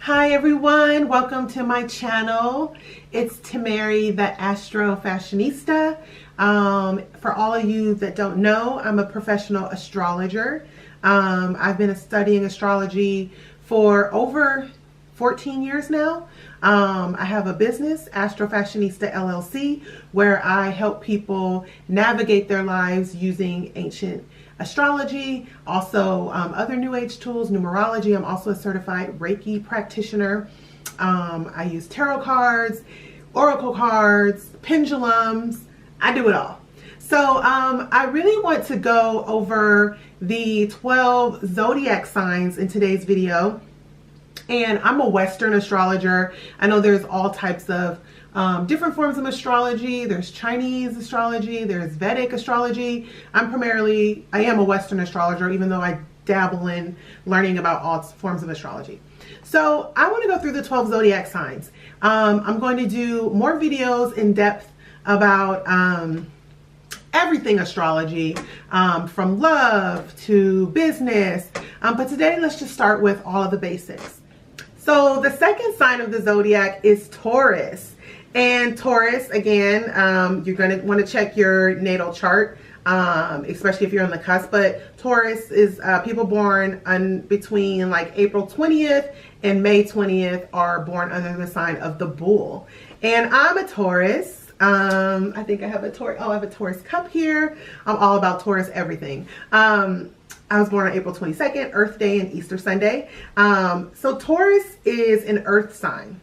Hi everyone, welcome to my channel. It's Tamari, the AstroFashionista. For all of you that don't know, I'm a professional astrologer. I've been studying astrology for over 14 years now. I have a business, AstroFashionista LLC, where I help people navigate their lives using ancient astrology, also other new age tools, numerology. I'm also a certified Reiki practitioner. I use tarot cards, oracle cards, pendulums. I do it all. So I really want to go over the 12 zodiac signs in today's video. And I'm a Western astrologer. I know there's all types of different forms of astrology. There's Chinese astrology, there's Vedic astrology. I am a Western astrologer, even though I dabble in learning about all forms of astrology. So I want to go through the 12 zodiac signs. I'm going to do more videos in depth about everything astrology, from love to business. But today, let's just start with all of the basics. So the second sign of the zodiac is Taurus. And Taurus, again, you're going to want to check your natal chart, especially if you're on the cusp. But Taurus is people born between like April 20th and May 20th are born under the sign of the bull. And I'm a Taurus. I think I have a Taurus. Oh, I have a Taurus cup here. I'm all about Taurus everything. I was born on April 22nd, Earth Day and Easter Sunday. So Taurus is an earth sign.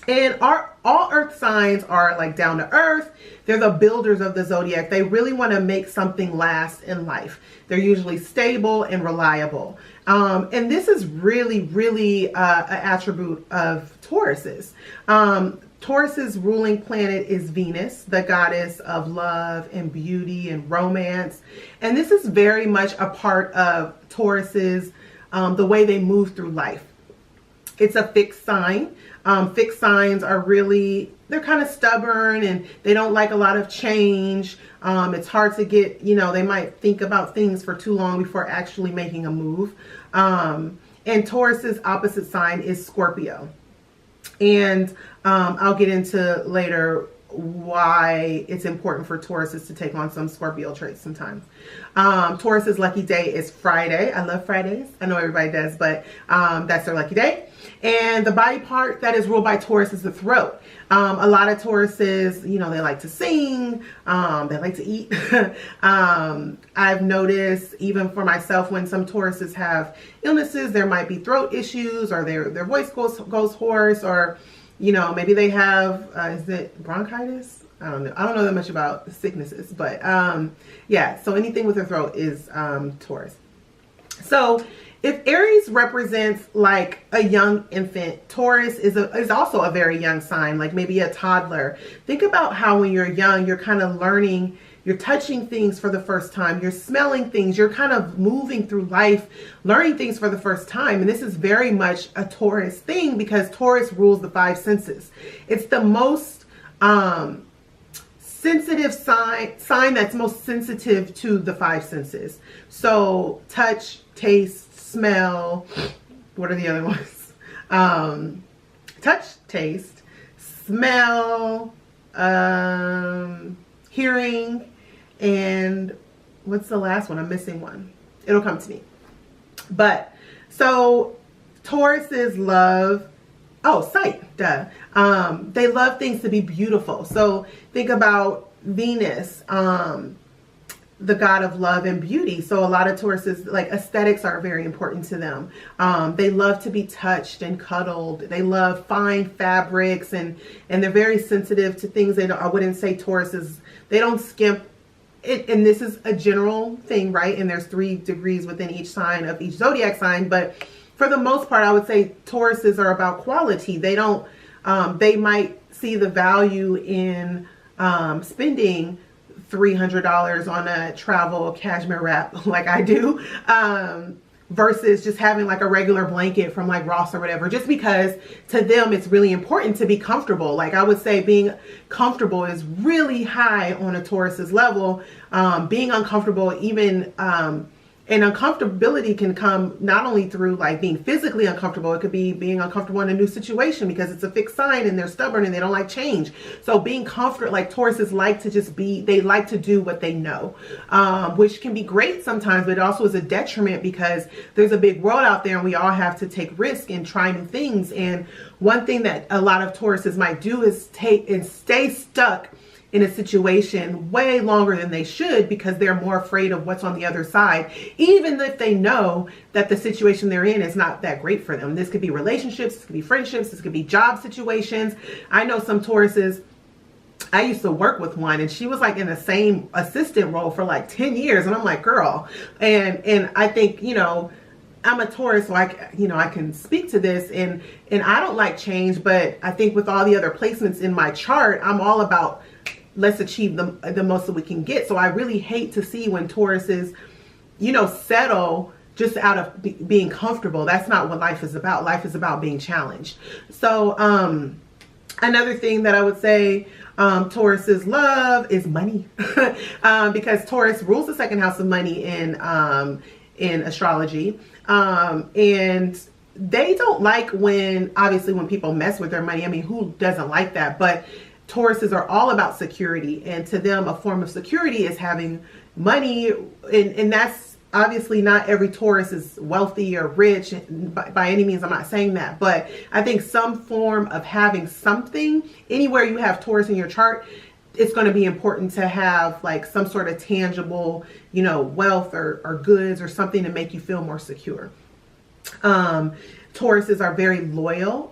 And all earth signs are like down to earth. They're the builders of the zodiac. They really want to make something last in life. They're usually stable and reliable. And this is really an attribute of Taurus's. Taurus's ruling planet is Venus, the goddess of love and beauty and romance. And this is very much a part of Taurus's, the way they move through life. It's a fixed sign. Fixed signs are they're kind of stubborn and they don't like a lot of change. It's hard to get, they might think about things for too long before actually making a move. And Taurus's opposite sign is Scorpio. And I'll get into later why it's important for Tauruses to take on some Scorpio traits sometimes. Taurus's lucky day is Friday. I love Fridays. I know everybody does, but that's their lucky day. And the body part that is ruled by Taurus is the throat. A lot of Tauruses, they like to sing, they like to eat. I've noticed even for myself when some Tauruses have illnesses, there might be throat issues or their voice goes hoarse, or maybe they have, is it bronchitis? I don't know. I don't know that much about sicknesses, but yeah, so anything with the throat is Taurus. So if Aries represents like a young infant, Taurus is also a very young sign, like maybe a toddler. Think about how when you're young, you're kind of learning, you're touching things for the first time, you're smelling things, you're kind of moving through life, learning things for the first time. And this is very much a Taurus thing because Taurus rules the five senses. It's the most sensitive sign that's most sensitive to the five senses. So touch, taste, smell, what are the other ones? Touch, taste, smell, hearing, and what's the last one? I'm missing one. It'll come to me. But so Tauruses love, sight, duh. They love things to be beautiful. So think about Venus, the god of love and beauty. So a lot of Tauruses, like aesthetics are very important to them. They love to be touched and cuddled. They love fine fabrics and they're very sensitive to things. I wouldn't say Tauruses, they don't skimp it. And this is a general thing, right? And there's 3 degrees within each sign of each zodiac sign. But for the most part, I would say Tauruses are about quality. They don't, they might see the value in spending $300 on a travel cashmere wrap like I do, versus just having like a regular blanket from like Ross or whatever, just because to them it's really important to be comfortable. Like I would say being comfortable is really high on a Taurus's level. Being uncomfortable, even And uncomfortability can come not only through like being physically uncomfortable, it could be being uncomfortable in a new situation because it's a fixed sign and they're stubborn and they don't like change. So being comfortable, like Tauruses like to just be, they like to do what they know, which can be great sometimes, but it also is a detriment because there's a big world out there and we all have to take risk and try new things. And one thing that a lot of Tauruses might do is take and stay stuck in a situation way longer than they should because they're more afraid of what's on the other side, even if they know that the situation they're in is not that great for them. This could be relationships, this could be friendships, this could be job situations. I know some Tauruses, I used to work with one and she was like in the same assistant role for like 10 years. And I'm like, girl, and I think, you know, I'm a Taurus, so I can speak to this, and I don't like change, but I think with all the other placements in my chart, I'm all about let's achieve the most that we can get. So I really hate to see when Tauruses, you know, settle just out of being comfortable. That's not what life is about. Life is about being challenged. So another thing that I would say Tauruses love is money, because Taurus rules the second house of money in astrology, and they don't like when, obviously, when people mess with their money. I mean, who doesn't like that? But Tauruses are all about security, and to them a form of security is having money, and that's obviously not every Taurus is wealthy or rich by any means. I'm not saying that, but I think some form of having something, anywhere you have Taurus in your chart, it's going to be important to have like some sort of tangible, you know, wealth or goods or something to make you feel more secure. Tauruses are very loyal.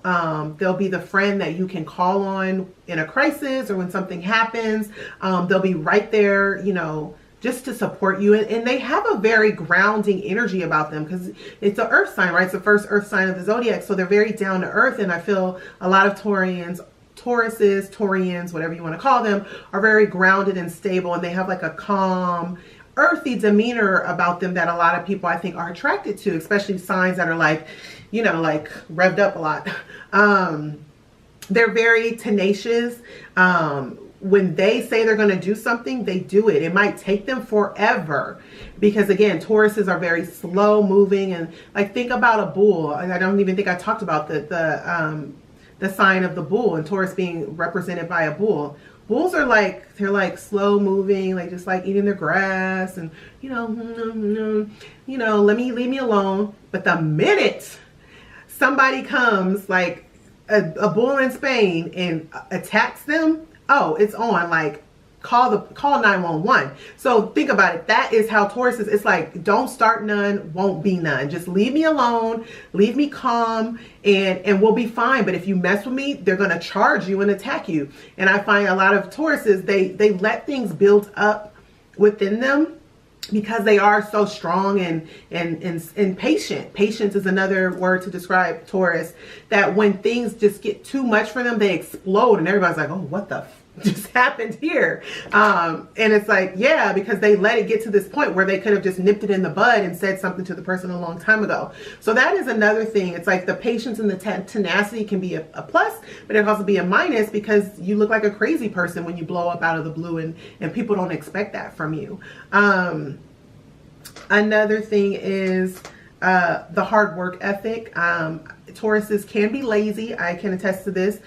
They'll be the friend that you can call on in a crisis or when something happens. They'll be right there, you know, just to support you. And they have a very grounding energy about them because it's an earth sign, right? It's the first earth sign of the zodiac. So they're very down to earth. And I feel a lot of Tauruses, whatever you want to call them, are very grounded and stable. And they have like a calm, earthy demeanor about them that a lot of people I think are attracted to, especially signs that are like, you know, like revved up a lot. They're very tenacious. When they say they're going to do something, they do it. It might take them forever because, again, Tauruses are very slow moving. And like, think about a bull. I don't even think I talked about the sign of the bull and Taurus being represented by a bull. Bulls are like, they're like slow moving, like just like eating their grass and, you know, leave me alone. But the minute somebody comes, like a bull in Spain, and attacks them, oh, it's on. Like, call 911. So think about it. That is how Taurus is. It's like, don't start none, won't be none. Just leave me alone, leave me calm, and we'll be fine. But if you mess with me, they're going to charge you and attack you. And I find a lot of Tauruses, they let things build up within them because they are so strong and patient. Patience is another word to describe Taurus, that when things just get too much for them, they explode and everybody's like, oh, what the just happened here? And it's like, yeah, because they let it get to this point where they could have just nipped it in the bud and said something to the person a long time ago. So that is another thing. It's like the patience and the tenacity can be a plus, but it can also be a minus because you look like a crazy person when you blow up out of the blue and people don't expect that from you. Another thing is the hard work ethic. Tauruses can be lazy. I can attest to this.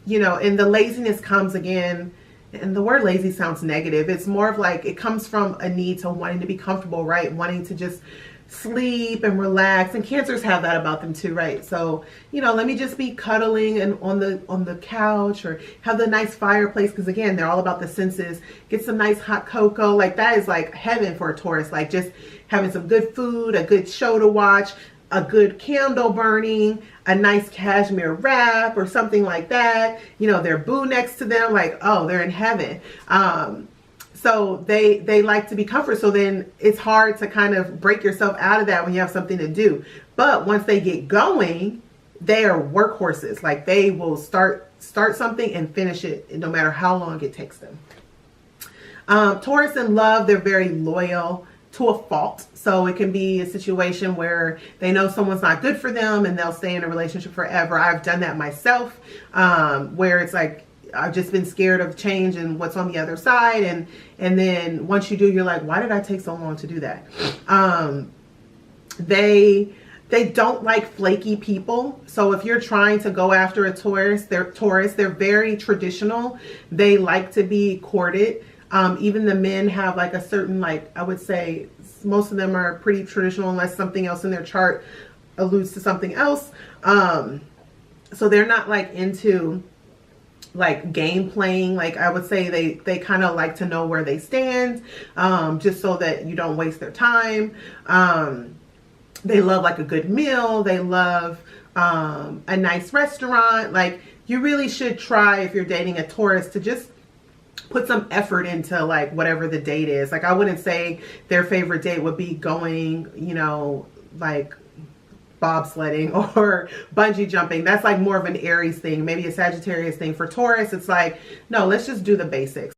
You know, and the laziness comes, again, and the word lazy sounds negative. It's more of like, it comes from a need to wanting to be comfortable, right? Wanting to just sleep and relax. And Cancers have that about them too, right? So, you know, let me just be cuddling and on the couch, or have the nice fireplace, because again, they're all about the senses. Get some nice hot cocoa. Like, that is like heaven for a Taurus. Like, just having some good food, a good show to watch, a good candle burning, a nice cashmere wrap or something like that. You know, their boo next to them, like, oh, they're in heaven. So they like to be comforted. So then it's hard to kind of break yourself out of that when you have something to do. But once they get going, they are workhorses. Like, they will start something and finish it no matter how long it takes them. Taurus in love, they're very loyal to a fault. So it can be a situation where they know someone's not good for them and they'll stay in a relationship forever. I've done that myself, where it's like, I've just been scared of change and what's on the other side. And then once you do, you're like, why did I take so long to do that? They don't like flaky people. So if you're trying to go after a Taurus, they're very traditional. They like to be courted. Even the men have like a certain, like, I would say most of them are pretty traditional unless something else in their chart alludes to something else. So they're not like into like game playing. Like I would say they kind of like to know where they stand, just so that you don't waste their time. They love like a good meal. They love a nice restaurant. Like you really should try, if you're dating a Taurus, to just put some effort into like whatever the date is. Like I wouldn't say their favorite date would be going, you know, like bobsledding or bungee jumping. That's like more of an Aries thing, maybe a Sagittarius thing. For Taurus, it's like, no, let's just do the basics.